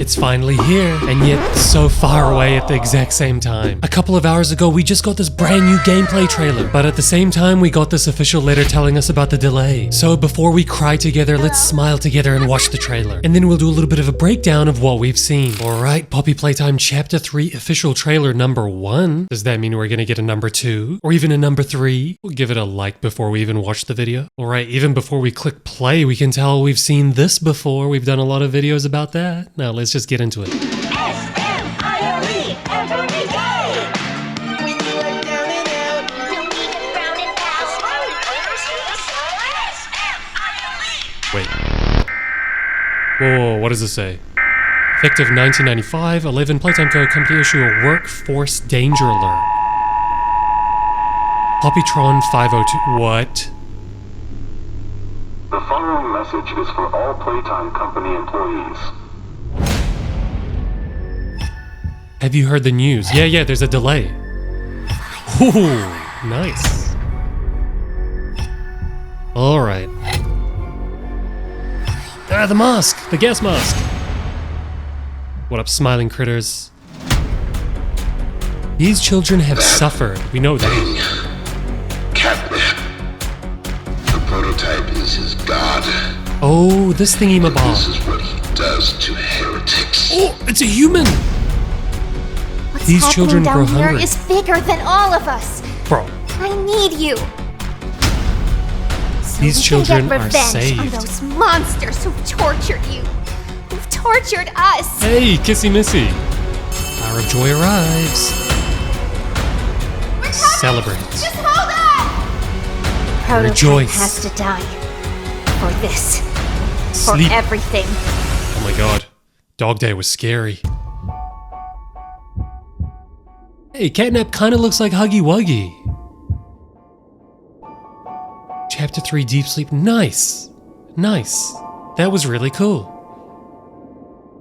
It's finally here, and yet so far away at the exact same time. A couple of hours ago, we just got this brand new gameplay trailer, but at the same time, we got this official letter telling us about the delay. So before we cry together, let's smile together and watch the trailer. And then we'll do a little bit of a breakdown of what we've seen. Alright, Poppy Playtime Chapter 3 official trailer number 1. Does that mean we're gonna get a number 2? Or even a number 3? We'll give it a like before we even watch the video. Alright, even before we click play, we can tell we've seen this before. We've done a lot of videos about that. Now let's just get into it. S-M-I-L-E every day. When you are down and out, you'll need it brown and out. Smiling players in the sun. S-M-I-L-E. Wait. Whoa, what does this say? Effective 1995, 11 Playtime Code come to issue a workforce danger alert. Poppytron 502. What? The following message is for all Playtime Company employees. Have you heard the news? Yeah, there's a delay. Ooh, nice. Alright. Ah, the mask! The gas mask! What up, smiling critters? These children have suffered. We know that. Catnip. The prototype is his god. Oh, this thingy This mabob. is what he does to heretics. Oh, it's a human! What's These happening children down grow here hungry. is bigger than all of us. Bro, I need you. So These we children can are get revenge saved. on those monsters who've tortured you, who've tortured us. hey, Kissy Missy. Hour of Joy arrives. Celebrate. Just hold on. Prototype Rejoice. has to die for this, Sleep. for everything. Oh my god. Dog Day was scary. Hey, Catnap kinda looks like Huggy Wuggy. Chapter 3 Deep Sleep. Nice. Nice. That was really cool.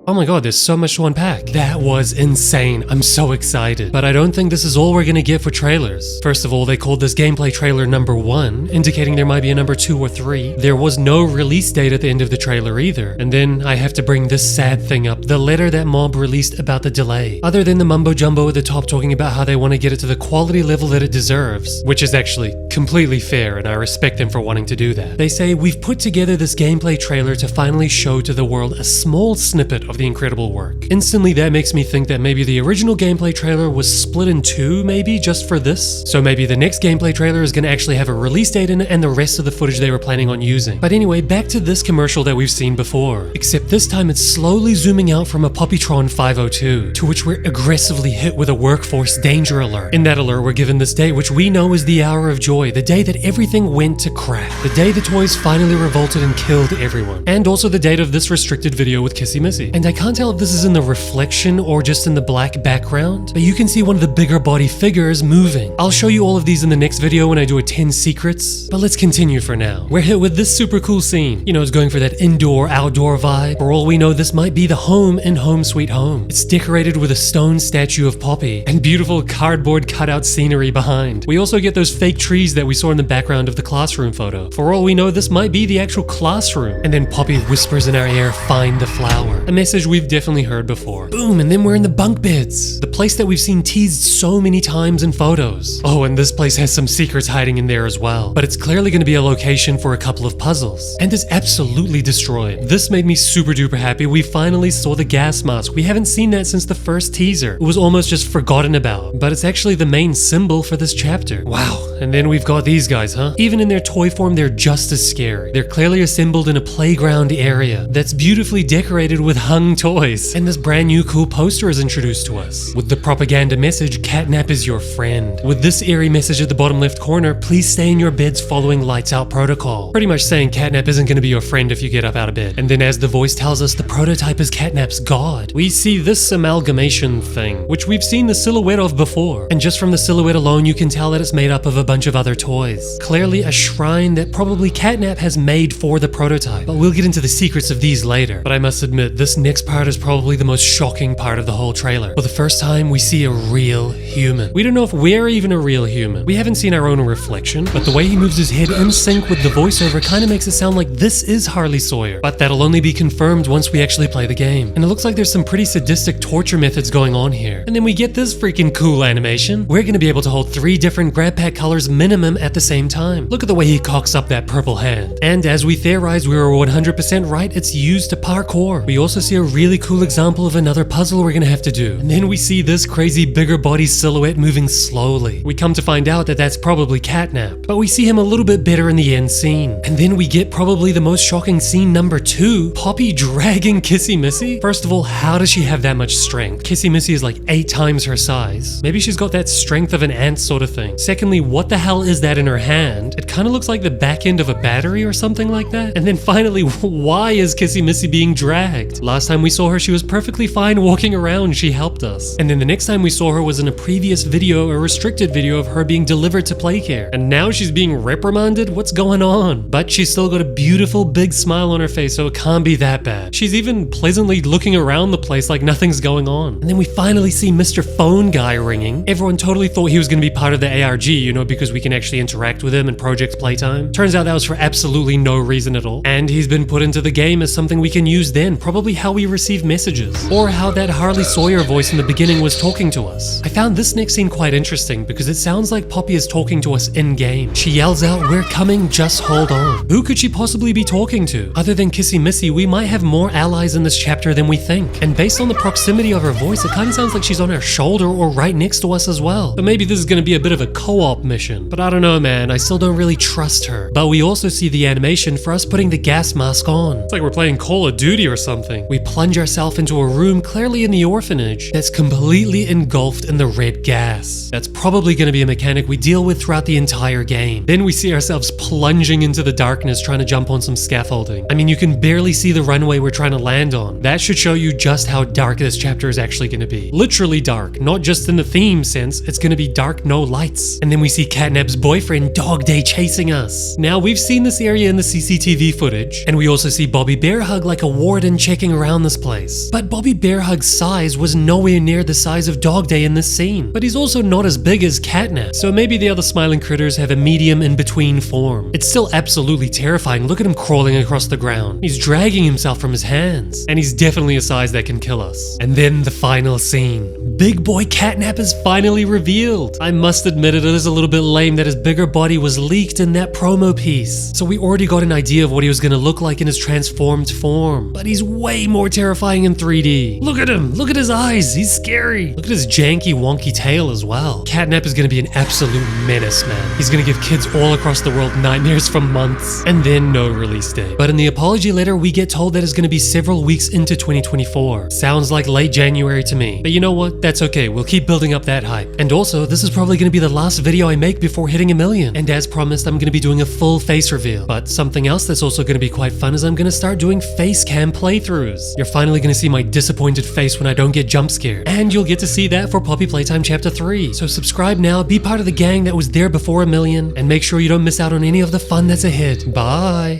Oh my god, there's so much to unpack. That was insane. I'm so excited. But I don't think this is all we're gonna get for trailers. First of all, they called this gameplay trailer number 1, indicating there might be a number 2 or 3. There was no release date at the end of the trailer either. And then I have to bring this sad thing up, the letter that Mob released about the delay. Other than the mumbo jumbo at the top talking about how they want to get it to the quality level that it deserves, which is actually completely fair and I respect them for wanting to do that. They say, we've put together this gameplay trailer to finally show to the world a small snippet of the incredible work. Instantly that makes me think that maybe the original gameplay trailer was split in 2 maybe just for this. So maybe the next gameplay trailer is going to actually have a release date in it and the rest of the footage they were planning on using. But anyway, back to this commercial that we've seen before. Except this time it's slowly zooming out from a Poppytron 502, to which we're aggressively hit with a workforce danger alert. In that alert we're given this date which we know is the hour of joy, the day that everything went to crap. The day the toys finally revolted and killed everyone. And also the date of this restricted video with Kissy Missy. And I can't tell if this is in the reflection or just in the black background, but you can see one of the bigger body figures moving. I'll show you all of these in the next video when I do a 10 secrets, but let's continue for now. We're hit with this super cool scene. You know, it's going for that indoor-outdoor vibe. For all we know, this might be the home in Home Sweet Home. It's decorated with a stone statue of Poppy and beautiful cardboard cutout scenery behind. We also get those fake trees that we saw in the background of the classroom photo. For all we know, this might be the actual classroom. And then Poppy whispers in our ear, "Find the flower." A message we've definitely heard before. Boom, and then we're in the bunk beds. The place that we've seen teased so many times in photos. Oh, and this place has some secrets hiding in there as well. But it's clearly going to be a location for a couple of puzzles. And is absolutely destroyed. This made me super duper happy. We finally saw the gas mask. We haven't seen that since the first teaser. It was almost just forgotten about. But it's actually the main symbol for this chapter. Wow. And then we've got these guys, huh? Even in their toy form, they're just as scary. They're clearly assembled in a playground area that's beautifully decorated with hung toys. And this brand new cool poster is introduced to us. With the propaganda message, "Catnap is your friend." With this eerie message at the bottom left corner, "Please stay in your beds following lights out protocol." Pretty much saying Catnap isn't going to be your friend if you get up out of bed. And then as the voice tells us, the prototype is Catnap's god. We see this amalgamation thing, which we've seen the silhouette of before. And just from the silhouette alone, you can tell that it's made up of a bunch of other toys. Clearly a shrine that probably Catnap has made for the prototype, but we'll get into the secrets of these later. But I must admit, this next part is probably the most shocking part of the whole trailer. For the first time, we see a real human. We don't know if we're even a real human. We haven't seen our own reflection, but the way he moves his head in sync with the voiceover kind of makes it sound like this is Harley Sawyer. But that'll only be confirmed once we actually play the game. And it looks like there's some pretty sadistic torture methods going on here. And then we get this freaking cool animation. We're gonna be able to hold 3 different grab pack colors minimum at the same time. Look at the way he cocks up that purple hand. And as we theorized, we were 100% right, it's used to parkour. We also see a really cool example of another puzzle we're gonna have to do. And then we see this crazy bigger body silhouette moving slowly. We come to find out that that's probably Catnap, but we see him a little bit better in the end scene. And then we get probably the most shocking scene number 2, Poppy dragging Kissy Missy. First of all, how does she have that much strength? Kissy Missy is like 8 times her size. Maybe she's got that strength of an ant sort of thing. Secondly, what the hell is that in her hand? It kind of looks like the back end of a battery or something like that. And then finally, why is Kissy Missy being dragged? Last time we saw her, she was perfectly fine walking around. She helped us. And then the next time we saw her was in a previous video, a restricted video of her being delivered to Playcare. And now she's being reprimanded? What's going on? But she's still got a beautiful big smile on her face, so it can't be that bad. She's even pleasantly looking around the place like nothing's going on. And then we finally see Mr. Phone Guy ringing. Everyone totally thought he was going to be part of the ARG, you know, because we can actually interact with him in Project Playtime. Turns out that was for absolutely no reason at all. And he's been put into the game as something we can use then, probably how we receive messages. Or how that Harley Sawyer voice in the beginning was talking to us. I found this next scene quite interesting because it sounds like Poppy is talking to us in-game. She yells out, "We're coming, just hold on." Who could she possibly be talking to? Other than Kissy Missy, we might have more allies in this chapter than we think. And based on the proximity of her voice, it kind of sounds like she's on our shoulder or right next to us as well. But maybe this is going to be a bit of a co-op mission. But I don't know, man. I still don't really trust her. But we also see the animation for us putting the gas mask on. It's like we're playing Call of Duty or something. We plunge ourselves into a room clearly in the orphanage that's completely engulfed in the red gas. That's probably going to be a mechanic we deal with throughout the entire game. Then we see ourselves plunging into the darkness trying to jump on some scaffolding. I mean, you can barely see the runway we're trying to land on. That should show you just how dark this chapter is actually going to be. Literally dark, not just in the theme sense, it's going to be dark, no lights. And then we see Catnap's boyfriend, Dog Day, chasing us. Now, we've seen this area in the CCTV footage, and we also see Bobby Bearhug like a warden checking around this place. But Bobby Bearhug's size was nowhere near the size of Dog Day in this scene. But he's also not as big as Catnap, so maybe the other smiling critters have a medium in between form. It's still absolutely terrifying. Look at him crawling across the ground. He's dragging himself from his hands, and he's definitely a size that can kill us. And then the final scene. Big boy Catnap is finally revealed. I must admit it is a little bit lame that his bigger body was leaked in that promo piece. So we already got an idea of what he was going to look like in his transformed form. But he's way more terrifying in 3D. Look at him. Look at his eyes. He's scary. Look at his janky wonky tail as well. Catnap is going to be an absolute menace, man. He's going to give kids all across the world nightmares for months. And then no release date. But in the apology letter, we get told that it's going to be several weeks into 2024. Sounds like late January to me. But you know what? That's okay. We'll keep building up that hype. And also, this is probably going to be the last video I make before hitting 1 million. And as promised, I'm going to be doing a full face reveal. But something else that's also going to be quite fun is I'm going to start doing face cam playthroughs. You're finally going to see my disappointed face when I don't get jump scared. And you'll get to see that for Poppy Playtime Chapter 3. So subscribe now, be part of the gang that was there before 1 million, and make sure you don't miss out on any of the fun that's ahead. Bye!